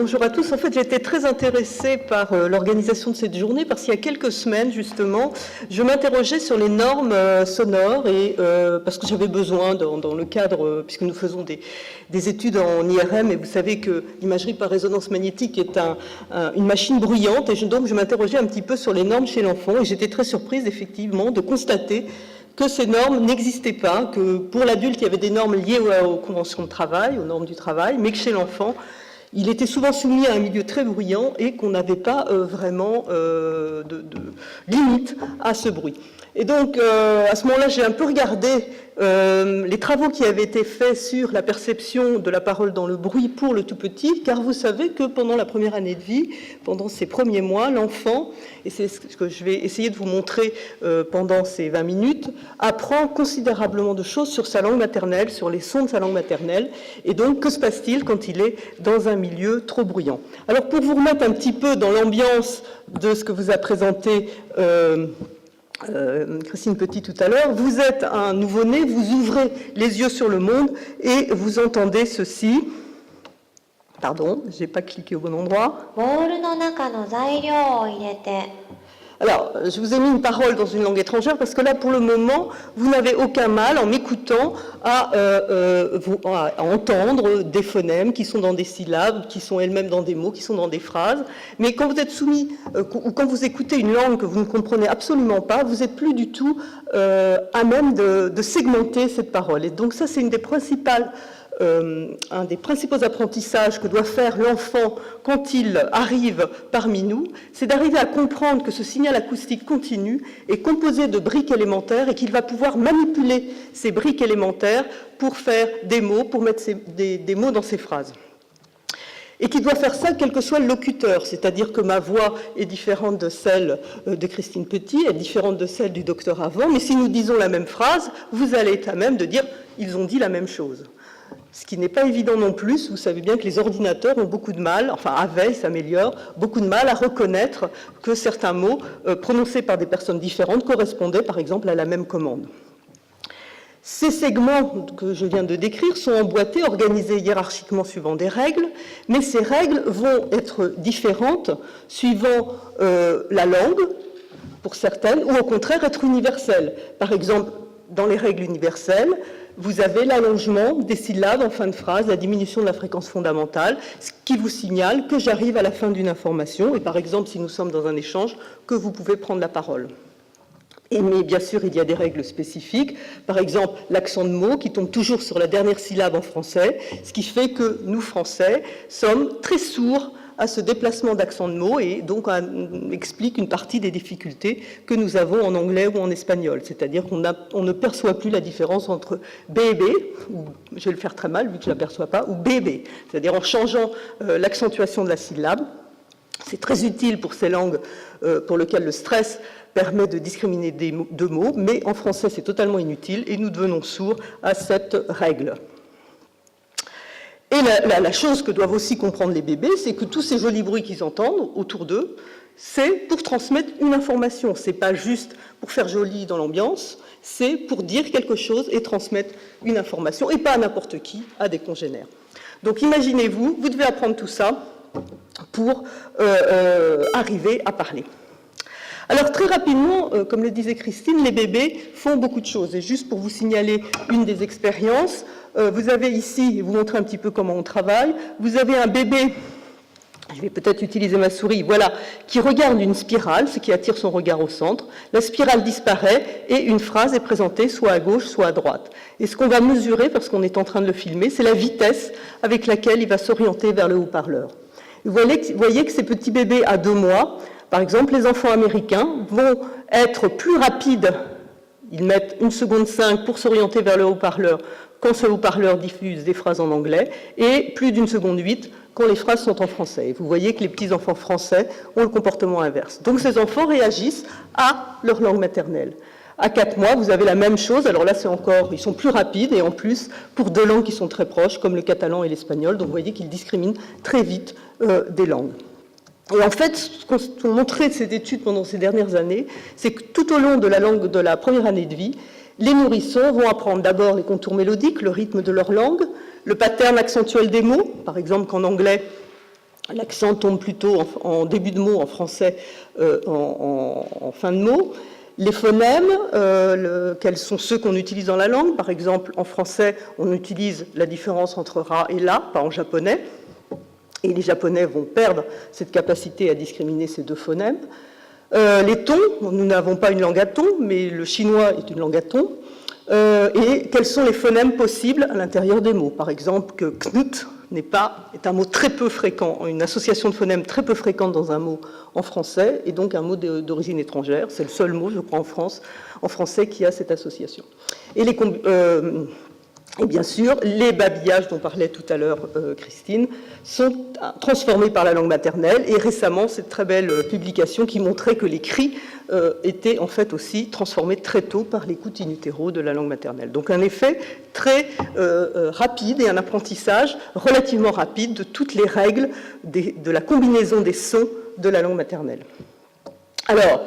bonjour à tous. En fait, j'ai été très intéressée par l'organisation de cette journée parce qu'il y a quelques semaines, justement, je m'interrogeais sur les normes sonores et parce que j'avais besoin, dans le cadre, puisque nous faisons des études en IRM, et vous savez que l'imagerie par résonance magnétique est une machine bruyante, et donc je m'interrogeais un petit peu sur les normes chez l'enfant, et j'étais très surprise, effectivement, de constater que ces normes n'existaient pas, que pour l'adulte, il y avait des normes liées aux conventions de travail, aux normes du travail, mais que chez l'enfant, il était souvent soumis à un milieu très bruyant et qu'on n'avait pas vraiment de limite à ce bruit. Et donc, à ce moment-là, j'ai un peu regardé les travaux qui avaient été faits sur la perception de la parole dans le bruit pour le tout petit, car vous savez que pendant la première année de vie, pendant ces premiers mois, l'enfant, et c'est ce que je vais essayer de vous montrer pendant ces 20 minutes, apprend considérablement de choses sur sa langue maternelle, sur les sons de sa langue maternelle, et donc que se passe-t-il quand il est dans un milieu trop bruyant? Alors, pour vous remettre un petit peu dans l'ambiance de ce que vous a présenté Christine Petit tout à l'heure, vous êtes un nouveau-né, vous ouvrez les yeux sur le monde et vous entendez ceci. Pardon, je n'ai pas cliqué au bon endroit. Alors, je vous ai mis une parole dans une langue étrangère parce que là, pour le moment, vous n'avez aucun mal, en m'écoutant, à entendre des phonèmes qui sont dans des syllabes, qui sont elles-mêmes dans des mots, qui sont dans des phrases. Mais quand vous êtes soumis, ou quand vous écoutez une langue que vous ne comprenez absolument pas, vous n'êtes plus du tout à même de segmenter cette parole. Et donc ça, c'est une des principales... un des principaux apprentissages que doit faire l'enfant quand il arrive parmi nous, c'est d'arriver à comprendre que ce signal acoustique continu est composé de briques élémentaires et qu'il va pouvoir manipuler ces briques élémentaires pour faire des mots, pour mettre des mots dans ses phrases. Et qu'il doit faire ça quel que soit le locuteur, c'est-à-dire que ma voix est différente de celle de Christine Petit, est différente de celle du docteur Avant, mais si nous disons la même phrase, vous allez être à même de dire « ils ont dit la même chose ». Ce qui n'est pas évident non plus, vous savez bien que les ordinateurs ont beaucoup de mal, enfin avaient, ils s'améliorent, beaucoup de mal à reconnaître que certains mots prononcés par des personnes différentes correspondaient par exemple à la même commande. Ces segments que je viens de décrire sont emboîtés, organisés hiérarchiquement suivant des règles, mais ces règles vont être différentes suivant la langue, pour certaines, ou au contraire être universelles. Par exemple, dans les règles universelles, vous avez l'allongement des syllabes en fin de phrase, la diminution de la fréquence fondamentale, ce qui vous signale que j'arrive à la fin d'une information, et par exemple, si nous sommes dans un échange, que vous pouvez prendre la parole. Mais bien sûr, il y a des règles spécifiques, par exemple l'accent de mots qui tombe toujours sur la dernière syllabe en français, ce qui fait que nous, Français, sommes très sourds à ce déplacement d'accent de mots et donc explique une partie des difficultés que nous avons en anglais ou en espagnol. C'est-à-dire qu'on ne perçoit plus la différence entre bébé, ou je vais le faire très mal vu que je ne l'aperçois pas, ou bébé. C'est-à-dire en changeant l'accentuation de la syllabe. C'est très utile pour ces langues pour lesquelles le stress permet de discriminer deux mots, mais en français c'est totalement inutile et nous devenons sourds à cette règle. Et la chose que doivent aussi comprendre les bébés, c'est que tous ces jolis bruits qu'ils entendent autour d'eux, c'est pour transmettre une information. Ce n'est pas juste pour faire joli dans l'ambiance, c'est pour dire quelque chose et transmettre une information, et pas à n'importe qui, à des congénères. Donc imaginez-vous, vous devez apprendre tout ça pour arriver à parler. Alors très rapidement, comme le disait Christine, les bébés font beaucoup de choses. Et juste pour vous signaler une des expériences, vous avez ici, vous montrer un petit peu comment on travaille, vous avez un bébé, je vais peut-être utiliser ma souris, voilà, qui regarde une spirale, ce qui attire son regard au centre. La spirale disparaît et une phrase est présentée soit à gauche, soit à droite. Et ce qu'on va mesurer, parce qu'on est en train de le filmer, c'est la vitesse avec laquelle il va s'orienter vers le haut-parleur. Vous voyez que ces petits bébés à 2 mois, par exemple, les enfants américains vont être plus rapides, ils mettent 1 seconde 5 pour s'orienter vers le haut-parleur quand ce haut-parleur diffuse des phrases en anglais, et plus d'1 seconde 8 quand les phrases sont en français. Et vous voyez que les petits-enfants français ont le comportement inverse. Donc ces enfants réagissent à leur langue maternelle. À 4 mois, vous avez la même chose, alors là c'est encore, ils sont plus rapides, et en plus, pour 2 langues qui sont très proches, comme le catalan et l'espagnol, donc vous voyez qu'ils discriminent très vite des langues. Et en fait, ce qu'ont montré ces études pendant ces dernières années, c'est que tout au long de la première année de vie, les nourrissons vont apprendre d'abord les contours mélodiques, le rythme de leur langue, le pattern accentuel des mots, par exemple qu'en anglais, L'accent tombe plutôt en début de mot en français, en fin de mot. Les phonèmes, quels sont ceux qu'on utilise dans la langue? Par exemple, en français, on utilise la différence entre ra et la, pas en japonais. Et les Japonais vont perdre cette capacité à discriminer ces deux phonèmes. Les tons, nous n'avons pas une langue à tons, mais le chinois est une langue à tons. Et quels sont les phonèmes possibles à l'intérieur des mots? Par exemple, que knut est un mot très peu fréquent, une association de phonèmes très peu fréquente dans un mot en français, et donc un mot d'origine étrangère. C'est le seul mot, je crois, en français qui a cette association. Et bien sûr, les babillages dont parlait tout à l'heure Christine sont transformés par la langue maternelle, et récemment, cette très belle publication qui montrait que les cris étaient en fait aussi transformés très tôt par l'écoute in utero de la langue maternelle. Donc un effet très rapide et un apprentissage relativement rapide de toutes les règles de la combinaison des sons de la langue maternelle. Alors,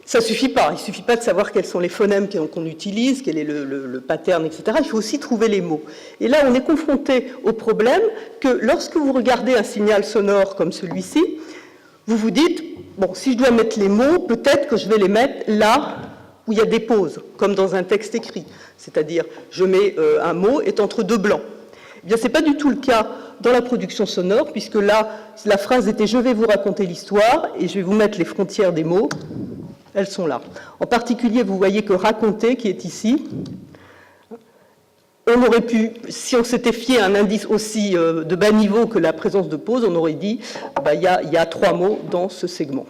ça ne suffit pas. Il ne suffit pas de savoir quels sont les phonèmes qu'on utilise, quel est le pattern, etc. Il faut aussi trouver les mots. Et là, on est confronté au problème que lorsque vous regardez un signal sonore comme celui-ci, vous vous dites, bon, si je dois mettre les mots, peut-être que je vais les mettre là où il y a des pauses, comme dans un texte écrit. C'est-à-dire, je mets un mot est entre deux blancs. Eh bien, ce n'est pas du tout le cas dans la production sonore, puisque là, la phrase était « je vais vous raconter l'histoire » et je vais vous mettre les frontières des mots. Elles sont là. En particulier, vous voyez que « raconter » qui est ici, on aurait pu, si on s'était fié à un indice aussi de bas niveau que la présence de pause, on aurait dit il y a 3 mots dans ce segment.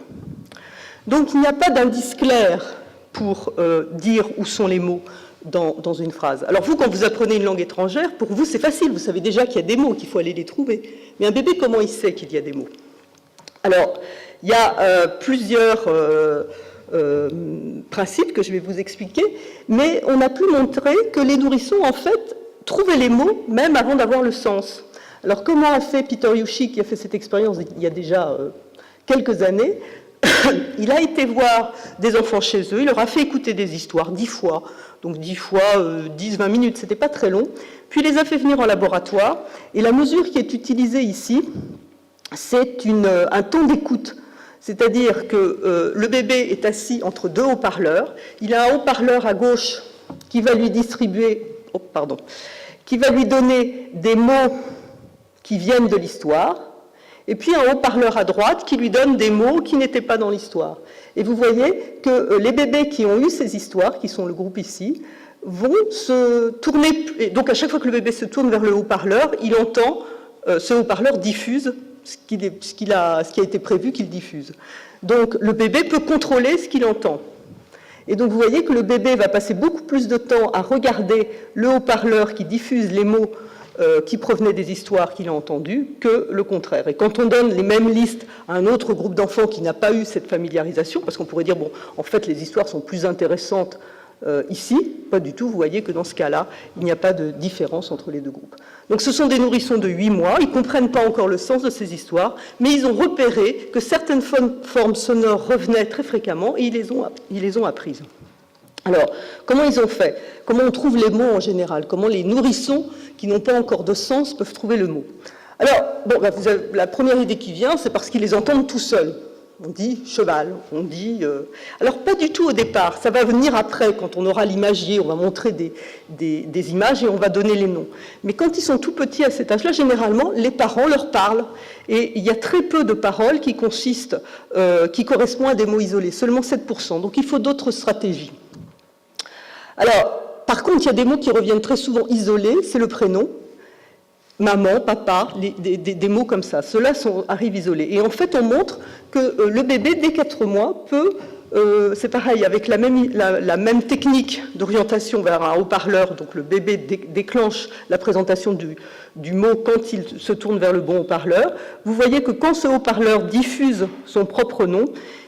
Donc il n'y a pas d'indice clair pour dire où sont les mots dans une phrase. Alors vous, quand vous apprenez une langue étrangère, pour vous c'est facile, vous savez déjà qu'il y a des mots, qu'il faut aller les trouver. Mais un bébé, comment il sait qu'il y a des mots? Alors, il y a plusieurs principes que je vais vous expliquer, mais on a pu montrer que les nourrissons, en fait, trouvaient les mots même avant d'avoir le sens. Alors, comment a fait Peter Yushi, qui a fait cette expérience il y a déjà quelques années? Il a été voir des enfants chez eux, il leur a fait écouter des histoires 10 fois, donc 10 fois 10-20 minutes, c'était pas très long, puis il les a fait venir en laboratoire, et la mesure qui est utilisée ici, c'est un temps d'écoute. C'est-à-dire que le bébé est assis entre 2 haut-parleurs. Il a un haut-parleur à gauche qui va lui qui va lui donner des mots qui viennent de l'histoire, et puis un haut-parleur à droite qui lui donne des mots qui n'étaient pas dans l'histoire. Et vous voyez que les bébés qui ont eu ces histoires, qui sont le groupe ici, vont se tourner. Et donc à chaque fois que le bébé se tourne vers le haut-parleur, il entend ce haut-parleur diffuse ce qui a été prévu qu'il diffuse. Donc le bébé peut contrôler ce qu'il entend. Et donc vous voyez que le bébé va passer beaucoup plus de temps à regarder le haut-parleur qui diffuse les mots qui provenaient des histoires qu'il a entendues que le contraire. Et quand on donne les mêmes listes à un autre groupe d'enfants qui n'a pas eu cette familiarisation, parce qu'on pourrait dire, bon, en fait, les histoires sont plus intéressantes ici, pas du tout, vous voyez que dans ce cas-là, il n'y a pas de différence entre les deux groupes. Donc ce sont des nourrissons de 8 mois, ils ne comprennent pas encore le sens de ces histoires, mais ils ont repéré que certaines formes sonores revenaient très fréquemment et ils les ont apprises. Alors, comment ils ont fait? Comment on trouve les mots en général? Comment les nourrissons qui n'ont pas encore de sens peuvent trouver le mot? Alors, bon, la première idée qui vient, c'est parce qu'ils les entendent tout seuls. On dit cheval, on dit... Alors, pas du tout au départ, ça va venir après, quand on aura l'imagier, on va montrer des images et on va donner les noms. Mais quand ils sont tout petits à cet âge-là, généralement, les parents leur parlent. Et il y a très peu de paroles qui correspondent à des mots isolés, seulement 7%. Donc, il faut d'autres stratégies. Alors, par contre, il y a des mots qui reviennent très souvent isolés, c'est le prénom, maman, papa, des mots comme ça. Ceux-là arrivent isolés. Et en fait, on montre que le bébé, dès 4 mois, peut, c'est pareil, avec la même technique d'orientation vers un haut-parleur, donc le bébé déclenche la présentation du mot quand il se tourne vers le bon haut-parleur. Vous voyez que quand ce haut-parleur diffuse son propre nom,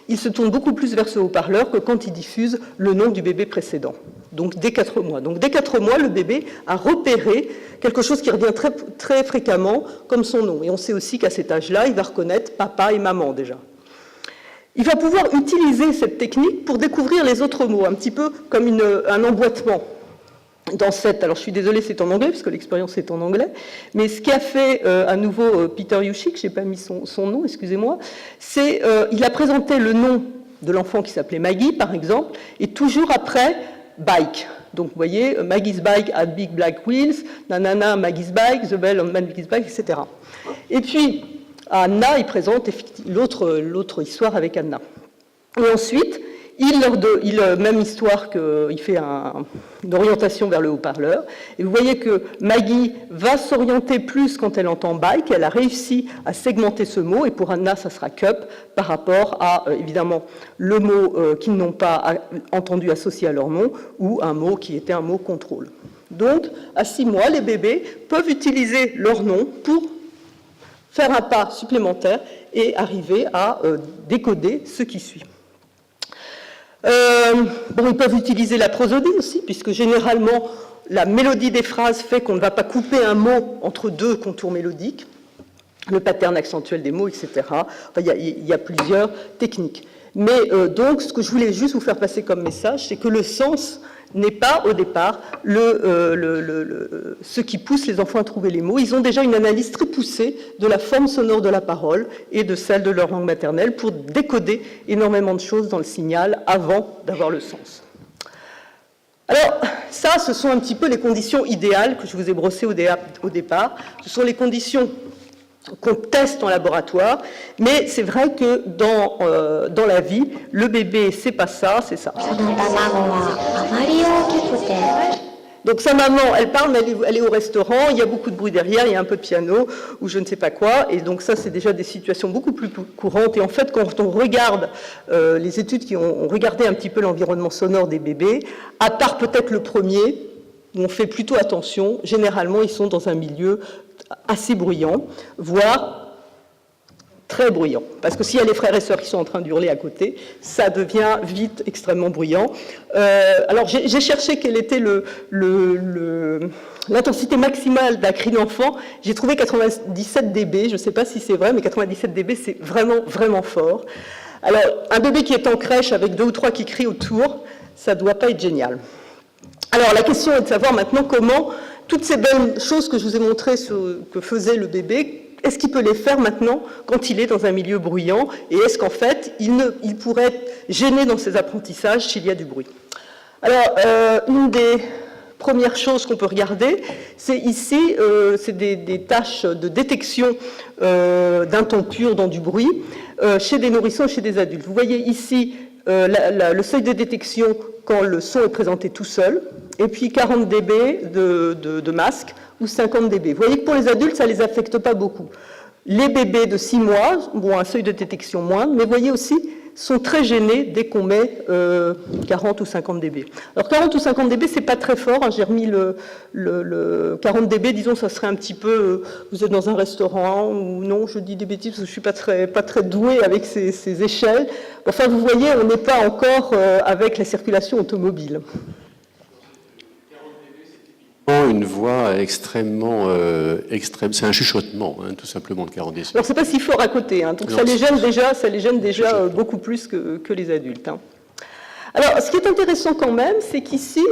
il se tourne beaucoup plus vers ce haut-parleur que quand il diffuse le nom du bébé précédent. Donc dès 4 mois. Donc dès 4 mois, le bébé a repéré quelque chose qui revient très, très fréquemment comme son nom. Et on sait aussi qu'à cet âge-là, il va reconnaître papa et maman déjà. Il va pouvoir utiliser cette technique pour découvrir les autres mots, un petit peu comme un emboîtement. dans cette, alors je suis désolée, c'est en anglais, parce que l'expérience est en anglais, mais ce qu'a fait à nouveau Peter Yushik, je n'ai pas mis son nom, excusez-moi, c'est il a présenté le nom de l'enfant qui s'appelait Maggie, par exemple, et toujours après, bike. Donc vous voyez, Maggie's bike had big black wheels, nanana, Maggie's bike, the bell on Maggie's bike, etc. Et puis, à Anna, il présente l'autre histoire avec Anna. Et ensuite, même histoire qu'il fait une orientation vers le haut-parleur. Et vous voyez que Maggie va s'orienter plus quand elle entend bike. Elle a réussi à segmenter ce mot. Et pour Anna, ça sera cup par rapport à, évidemment, le mot qu'ils n'ont pas entendu associé à leur nom ou un mot qui était un mot contrôle. Donc, à 6 mois, les bébés peuvent utiliser leur nom pour faire un pas supplémentaire et arriver à décoder ce qui suit. Ils peuvent utiliser la prosodie aussi, puisque généralement, la mélodie des phrases fait qu'on ne va pas couper un mot entre deux contours mélodiques, le pattern accentuel des mots, etc. Enfin, il y a plusieurs techniques. Mais donc, ce que je voulais juste vous faire passer comme message, c'est que le sens n'est pas, au départ, ce qui pousse les enfants à trouver les mots. Ils ont déjà une analyse très poussée de la forme sonore de la parole et de celle de leur langue maternelle pour décoder énormément de choses dans le signal avant d'avoir le sens. Alors, ça, ce sont un petit peu les conditions idéales que je vous ai brossées au départ. Ce sont les conditions qu'on teste en laboratoire, mais c'est vrai que dans la vie, le bébé, c'est pas ça, c'est ça. Donc sa maman, elle parle, mais elle est au restaurant, il y a beaucoup de bruit derrière, il y a un peu de piano, ou je ne sais pas quoi, et donc ça, c'est déjà des situations beaucoup plus courantes. Et en fait, quand on regarde les études qui ont regardé un petit peu l'environnement sonore des bébés, à part peut-être le premier, où on fait plutôt attention, généralement, ils sont dans un milieu assez bruyant, voire très bruyant. Parce que s'il y a les frères et sœurs qui sont en train d'hurler à côté, ça devient vite extrêmement bruyant. Alors, j'ai cherché quelle était l'intensité maximale d'un cri d'enfant. J'ai trouvé 97 dB. Je ne sais pas si c'est vrai, mais 97 dB, c'est vraiment, vraiment fort. Alors, un bébé qui est en crèche avec 2 ou 3 qui crient autour, ça ne doit pas être génial. Alors, la question est de savoir maintenant comment toutes ces belles choses que je vous ai montrées que faisait le bébé, est-ce qu'il peut les faire maintenant quand il est dans un milieu bruyant? Et est-ce qu'en fait, il pourrait être gêné dans ses apprentissages s'il y a du bruit? Alors, une des premières choses qu'on peut regarder, c'est ici, c'est des tâches de détection d'un ton pur dans du bruit chez des nourrissons et chez des adultes. Vous voyez ici le seuil de détection quand le son est présenté tout seul, et puis 40 dB de masque, ou 50 dB. Vous voyez que pour les adultes, ça ne les affecte pas beaucoup. Les bébés de 6 mois ont un seuil de détection moindre, mais vous voyez aussi, sont très gênés dès qu'on met 40 ou 50 dB. Alors 40 ou 50 dB, c'est pas très fort, hein. J'ai remis le 40 dB, disons, ça serait un petit peu, vous êtes dans un restaurant, ou non, je dis des bêtises, parce que je suis pas très douée avec ces échelles. Enfin, vous voyez, on n'est pas encore avec la circulation automobile. Une voix extrêmement extrême, c'est un chuchotement, hein, tout simplement, de 40 décibels. Alors c'est pas si fort à côté, hein, donc non, ça les gêne déjà beaucoup plus que les adultes. Hein. Alors ce qui est intéressant quand même, c'est qu'ici,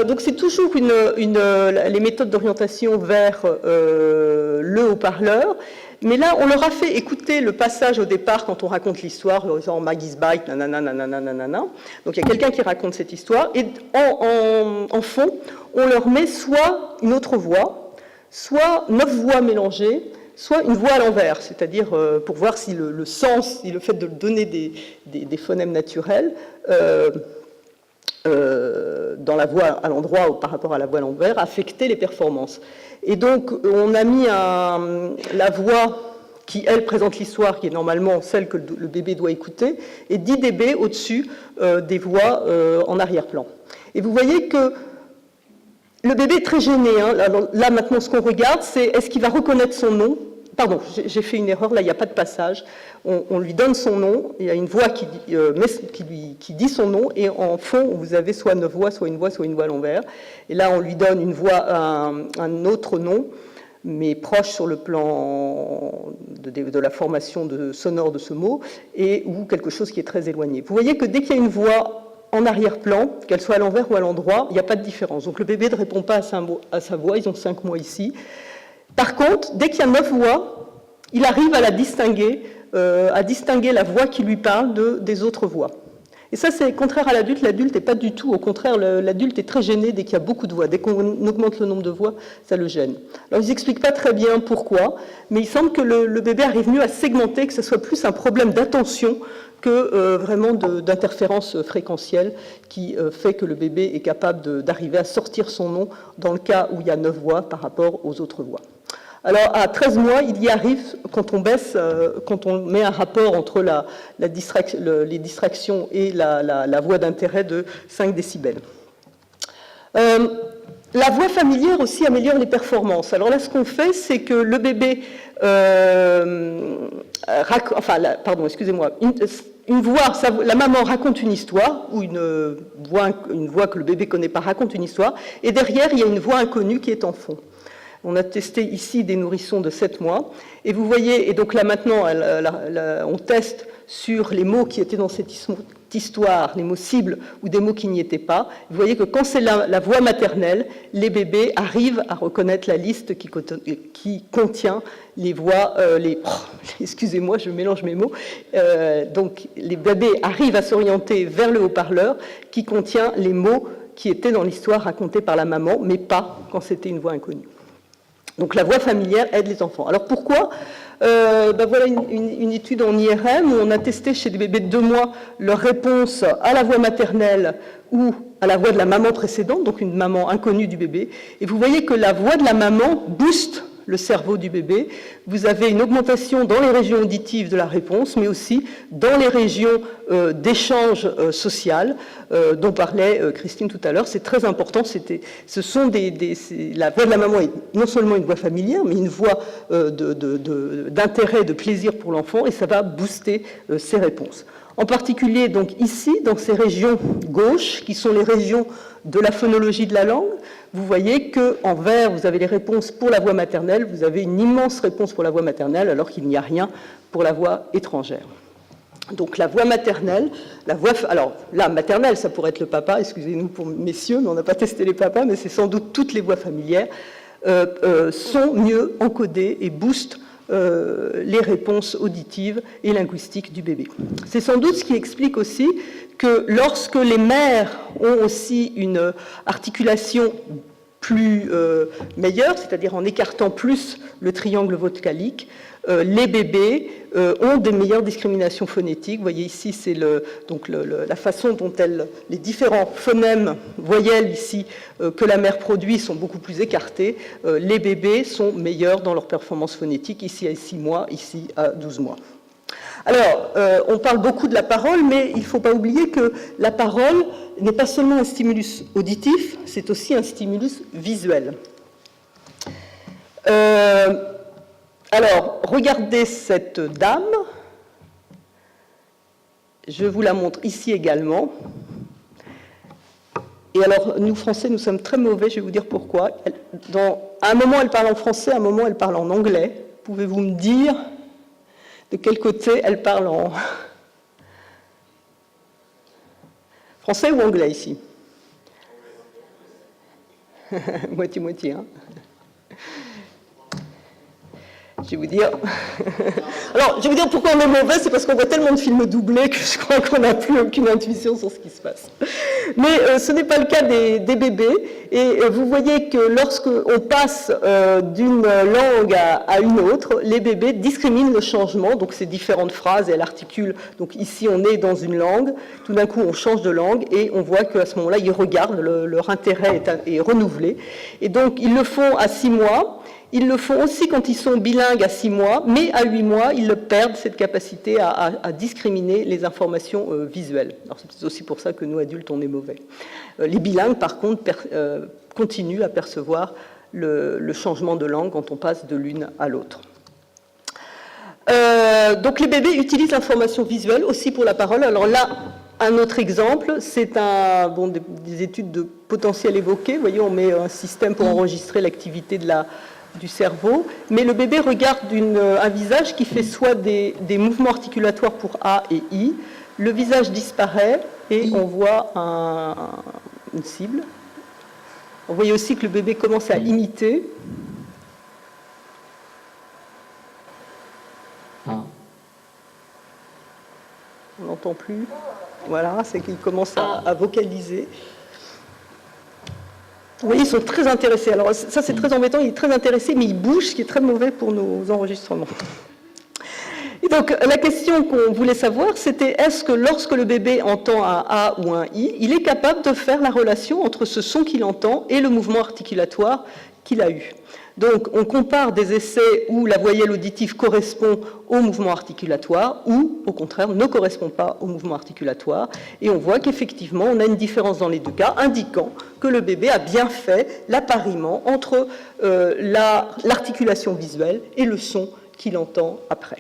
donc c'est toujours les méthodes d'orientation vers le haut-parleur, mais là on leur a fait écouter le passage au départ quand on raconte l'histoire, genre Maggie's bike, nanana, nanana, nanana. Donc il y a quelqu'un qui raconte cette histoire, et en fond, on leur met soit une autre voix, soit 9 voix mélangées, soit une voix à l'envers, c'est-à-dire pour voir si le sens, si le fait de donner des phonèmes naturels dans la voix à l'endroit ou par rapport à la voix à l'envers affectait les performances. Et donc on a mis la voix qui, elle, présente l'histoire, qui est normalement celle que le bébé doit écouter, et 10 dB au-dessus des voix en arrière-plan. Et vous voyez que le bébé est très gêné. Hein. Là, maintenant, ce qu'on regarde, c'est est-ce qu'il va reconnaître son nom? Pardon, j'ai fait une erreur, là, il n'y a pas de passage. On lui donne son nom, il y a une voix qui dit son nom, et en fond, vous avez soit 9 voix, soit une voix à l'envers. Et là, on lui donne une voix, un autre nom, mais proche sur le plan de la formation sonore de ce mot, ou quelque chose qui est très éloigné. Vous voyez que dès qu'il y a une voix en arrière-plan, qu'elle soit à l'envers ou à l'endroit, il n'y a pas de différence. Donc le bébé ne répond pas à sa voix, ils ont 5 mois ici. Par contre, dès qu'il y a 9 voix, il arrive à distinguer la voix qui lui parle des autres voix. Et ça, c'est contraire à l'adulte. L'adulte n'est pas du tout, au contraire, l'adulte est très gêné dès qu'il y a beaucoup de voix. Dès qu'on augmente le nombre de voix, ça le gêne. Alors, ils n'expliquent pas très bien pourquoi, mais il semble que le bébé arrive mieux à segmenter, que ce soit plus un problème d'attention que vraiment d'interférence fréquentielle qui fait que le bébé est capable d'arriver à sortir son nom dans le cas où il y a 9 voix par rapport aux autres voix. Alors, à 13 mois, il y arrive, quand on met un rapport entre les distractions et la voix d'intérêt de 5 décibels. La voix familière aussi améliore les performances. Alors là, ce qu'on fait, c'est que le bébé... la maman raconte une histoire, ou une voix que le bébé ne connaît pas raconte une histoire, et derrière, il y a une voix inconnue qui est en fond. On a testé ici des nourrissons de 7 mois, et vous voyez, et donc là maintenant, on teste sur les mots qui étaient dans cette histoire, les mots cibles ou des mots qui n'y étaient pas. Vous voyez que quand c'est la voix maternelle, les bébés arrivent à reconnaître la liste qui contient les voix, excusez-moi, je mélange mes mots, donc les bébés arrivent à s'orienter vers le haut-parleur qui contient les mots qui étaient dans l'histoire racontée par la maman, mais pas quand c'était une voix inconnue. Donc la voix familière aide les enfants. Alors pourquoi voilà une étude en IRM où on a testé chez des bébés de 2 mois leur réponse à la voix maternelle ou à la voix de la maman précédente, donc une maman inconnue du bébé. Et vous voyez que la voix de la maman booste le cerveau du bébé. Vous avez une augmentation dans les régions auditives de la réponse, mais aussi dans les régions d'échange social dont parlait Christine tout à l'heure. C'est très important. La voix de la maman est non seulement une voix familière, mais une voix d'intérêt, de plaisir pour l'enfant, et ça va booster ses réponses. En particulier, donc ici, dans ces régions gauches, qui sont les régions de la phonologie de la langue, vous voyez qu'en vert, vous avez les réponses pour la voix maternelle, vous avez une immense réponse pour la voix maternelle, alors qu'il n'y a rien pour la voix étrangère. Donc la voix maternelle, alors la maternelle, ça pourrait être le papa, excusez-nous pour messieurs, mais on n'a pas testé les papas, mais c'est sans doute toutes les voix familières, sont mieux encodées et boostent les réponses auditives et linguistiques du bébé. C'est sans doute ce qui explique aussi que lorsque les mères ont aussi une articulation plus meilleure, c'est-à-dire en écartant plus le triangle vocalique, les bébés ont des meilleures discriminations phonétiques. Vous voyez ici, c'est la façon dont les différents phonèmes, voyelles ici, que la mère produit sont beaucoup plus écartés. Les bébés sont meilleurs dans leur performance phonétique, ici à 6 mois, ici à 12 mois. Alors, on parle beaucoup de la parole, mais il ne faut pas oublier que la parole n'est pas seulement un stimulus auditif, c'est aussi un stimulus visuel. Alors, regardez cette dame. Je vous la montre ici également. Et alors, nous, Français, nous sommes très mauvais, je vais vous dire pourquoi. À un moment, elle parle en français, à un moment, elle parle en anglais. Pouvez-vous me dire de quel côté elle parle en français ou anglais ici? Moitié-moitié, hein. Je vais vous dire... Alors, je vais vous dire pourquoi on est mauvais, c'est parce qu'on voit tellement de films doublés que je crois qu'on n'a plus aucune intuition sur ce qui se passe. Mais ce n'est pas le cas des bébés. Et vous voyez que lorsqu'on passe d'une langue à une autre, les bébés discriminent le changement, donc ces différentes phrases, et elles articulent. Donc ici, on est dans une langue, tout d'un coup, on change de langue, et on voit qu'à ce moment-là, ils regardent, leur intérêt est renouvelé. Et donc, ils le font à 6 mois. Ils le font aussi quand ils sont bilingues à 6 mois, mais à 8 mois, ils perdent cette capacité à discriminer les informations visuelles. Alors c'est aussi pour ça que nous, adultes, on est mauvais. Les bilingues, par contre, continuent à percevoir le changement de langue quand on passe de l'une à l'autre. Donc les bébés utilisent l'information visuelle aussi pour la parole. Alors là, un autre exemple, c'est des études de potentiel évoqué. Vous voyez, on met un système pour enregistrer l'activité du cerveau, mais le bébé regarde un visage qui fait soit des mouvements articulatoires pour A et I, le visage disparaît et on voit une cible. On voit aussi que le bébé commence à imiter. On n'entend plus. Voilà, c'est qu'il commence à vocaliser. Vous voyez, ils sont très intéressés. Alors ça, c'est très embêtant, il est très intéressé, mais il bouge, ce qui est très mauvais pour nos enregistrements. Et donc, la question qu'on voulait savoir, c'était est-ce que lorsque le bébé entend un A ou un I, il est capable de faire la relation entre ce son qu'il entend et le mouvement articulatoire qu'il a eu. Donc, on compare des essais où la voyelle auditive correspond au mouvement articulatoire ou, au contraire, ne correspond pas au mouvement articulatoire. Et on voit qu'effectivement, on a une différence dans les deux cas, indiquant que le bébé a bien fait l'appariement entre l'articulation visuelle et le son qu'il entend après.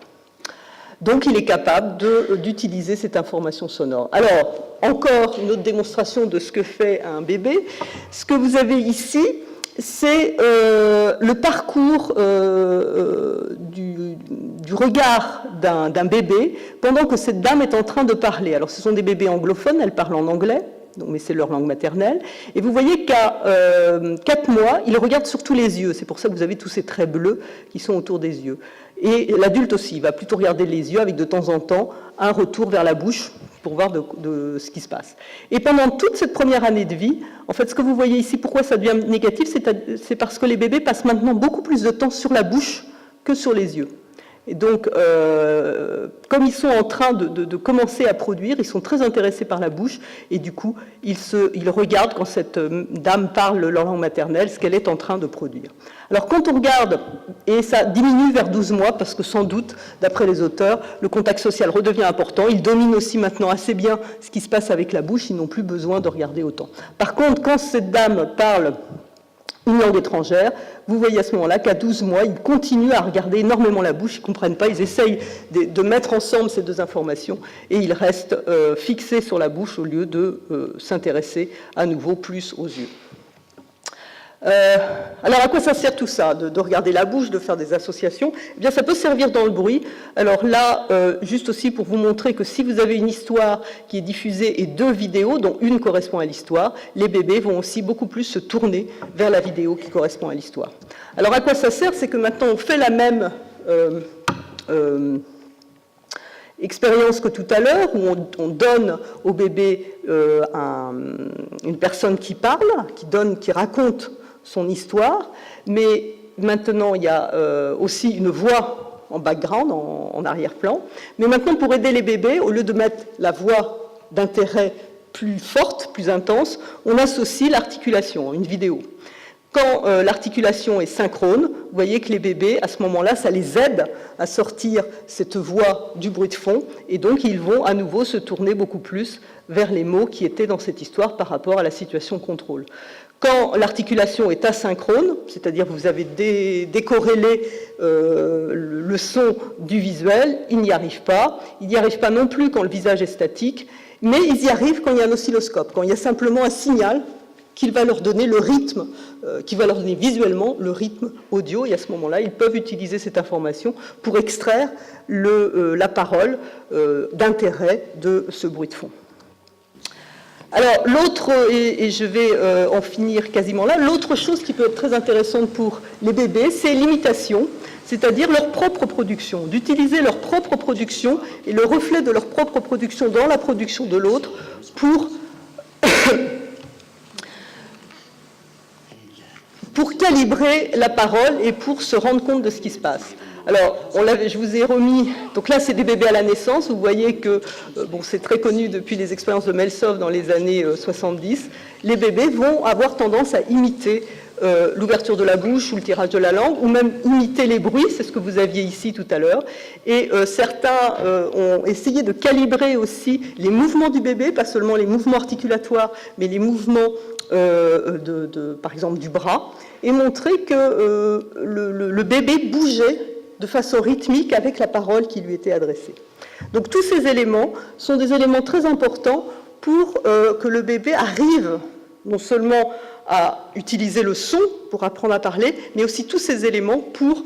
Donc, il est capable d'utiliser cette information sonore. Alors, encore une autre démonstration de ce que fait un bébé. Ce que vous avez ici, c'est le parcours du regard d'un bébé pendant que cette dame est en train de parler. Alors, ce sont des bébés anglophones, elles parlent en anglais, mais c'est leur langue maternelle. Et vous voyez qu'à 4 mois, ils regardent surtout les yeux. C'est pour ça que vous avez tous ces traits bleus qui sont autour des yeux. Et l'adulte aussi, il va plutôt regarder les yeux avec de temps en temps un retour vers la bouche pour voir de ce qui se passe. Et pendant toute cette première année de vie, en fait, ce que vous voyez ici, pourquoi ça devient négatif, c'est parce que les bébés passent maintenant beaucoup plus de temps sur la bouche que sur les yeux. Et donc, comme ils sont en train de commencer à produire, ils sont très intéressés par la bouche, et du coup, ils regardent quand cette dame parle leur langue maternelle, ce qu'elle est en train de produire. Alors, quand on regarde, et ça diminue vers 12 mois, parce que sans doute, d'après les auteurs, le contact social redevient important, ils dominent aussi maintenant assez bien ce qui se passe avec la bouche, ils n'ont plus besoin de regarder autant. Par contre, quand cette dame parle une langue étrangère, vous voyez à ce moment-là qu'à 12 mois, ils continuent à regarder énormément la bouche, ils ne comprennent pas, ils essayent de mettre ensemble ces deux informations et ils restent fixés sur la bouche au lieu de s'intéresser à nouveau plus aux yeux. Alors à quoi ça sert tout ça, de regarder la bouche, de faire des associations? Eh bien ça peut servir dans le bruit. Alors là, juste aussi pour vous montrer que si vous avez une histoire qui est diffusée et 2 vidéos, dont une correspond à l'histoire, les bébés vont aussi beaucoup plus se tourner vers la vidéo qui correspond à l'histoire. Alors à quoi ça sert? C'est que maintenant on fait la même expérience que tout à l'heure, où on donne au bébé une personne qui parle, qui raconte son histoire, mais maintenant il y a aussi une voix en background, en arrière-plan. Mais maintenant, pour aider les bébés, au lieu de mettre la voix d'intérêt plus forte, plus intense, on associe l'articulation, une vidéo. Quand l'articulation est synchrone, vous voyez que les bébés, à ce moment-là, ça les aide à sortir cette voix du bruit de fond, et donc ils vont à nouveau se tourner beaucoup plus vers les mots qui étaient dans cette histoire par rapport à la situation contrôle. Quand l'articulation est asynchrone, c'est-à-dire que vous avez décorrélé le son du visuel, ils n'y arrivent pas. Ils n'y arrivent pas non plus quand le visage est statique, mais ils y arrivent quand il y a un oscilloscope, quand il y a simplement un signal qui va leur donner le rythme, qui va leur donner visuellement le rythme audio, et à ce moment-là, ils peuvent utiliser cette information pour extraire la parole d'intérêt de ce bruit de fond. Alors, l'autre, et je vais en finir quasiment là, l'autre chose qui peut être très intéressante pour les bébés, c'est l'imitation, c'est-à-dire leur propre production, d'utiliser leur propre production et le reflet de leur propre production dans la production de l'autre pour calibrer la parole et pour se rendre compte de ce qui se passe. Alors, je vous ai remis, donc là c'est des bébés à la naissance, vous voyez que, bon c'est très connu depuis les expériences de Melsov dans les années 70, les bébés vont avoir tendance à imiter l'ouverture de la bouche ou le tirage de la langue, ou même imiter les bruits, c'est ce que vous aviez ici tout à l'heure, et certains ont essayé de calibrer aussi les mouvements du bébé, pas seulement les mouvements articulatoires, mais les mouvements par exemple du bras, et montrer que le bébé bougeait de façon rythmique avec la parole qui lui était adressée. Donc tous ces éléments sont des éléments très importants pour que le bébé arrive non seulement à utiliser le son pour apprendre à parler, mais aussi tous ces éléments pour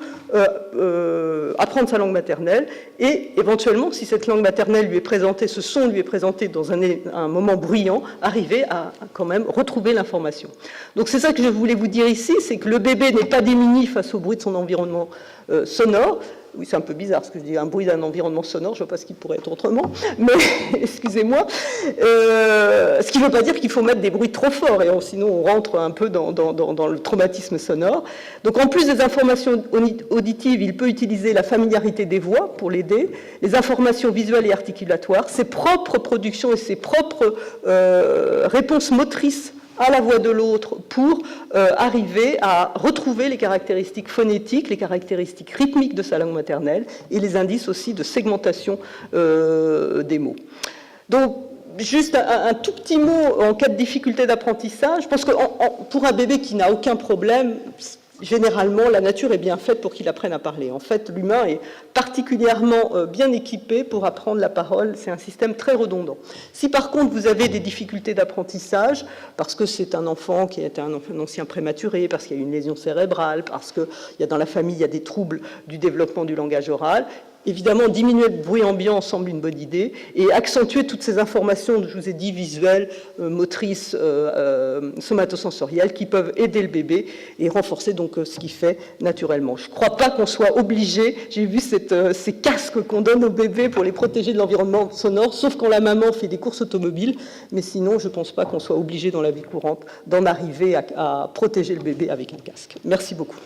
apprendre sa langue maternelle et éventuellement, si cette langue maternelle lui est présentée, ce son lui est présenté dans un moment bruyant, arriver à quand même retrouver l'information. Donc c'est ça que je voulais vous dire ici, c'est que le bébé n'est pas démuni face au bruit de son environnement sonore. Oui, c'est un peu bizarre ce que je dis, un bruit d'un environnement sonore, je ne vois pas ce qui pourrait être autrement, mais excusez-moi. Ce qui ne veut pas dire qu'il faut mettre des bruits trop forts, et sinon on rentre un peu dans le traumatisme sonore. Donc en plus des informations auditives, il peut utiliser la familiarité des voix pour l'aider, les informations visuelles et articulatoires, ses propres productions et ses propres réponses motrices à la voix de l'autre pour arriver à retrouver les caractéristiques phonétiques, les caractéristiques rythmiques de sa langue maternelle et les indices aussi de segmentation des mots. Donc, juste un tout petit mot en cas de difficulté d'apprentissage. Je pense que pour un bébé qui n'a aucun problème, généralement, la nature est bien faite pour qu'il apprenne à parler. En fait, l'humain est particulièrement bien équipé pour apprendre la parole. C'est un système très redondant. Si par contre, vous avez des difficultés d'apprentissage, parce que c'est un enfant qui est un ancien prématuré, parce qu'il y a une lésion cérébrale, parce qu'il y a dans la famille il y a des troubles du développement du langage oral, évidemment, diminuer le bruit ambiant semble une bonne idée et accentuer toutes ces informations, je vous ai dit, visuelles, motrices, somatosensorielles, qui peuvent aider le bébé et renforcer donc ce qu'il fait naturellement. Je ne crois pas qu'on soit obligé, j'ai vu ces casques qu'on donne aux bébés pour les protéger de l'environnement sonore, sauf quand la maman fait des courses automobiles, mais sinon, je ne pense pas qu'on soit obligé dans la vie courante d'en arriver à protéger le bébé avec un casque. Merci beaucoup.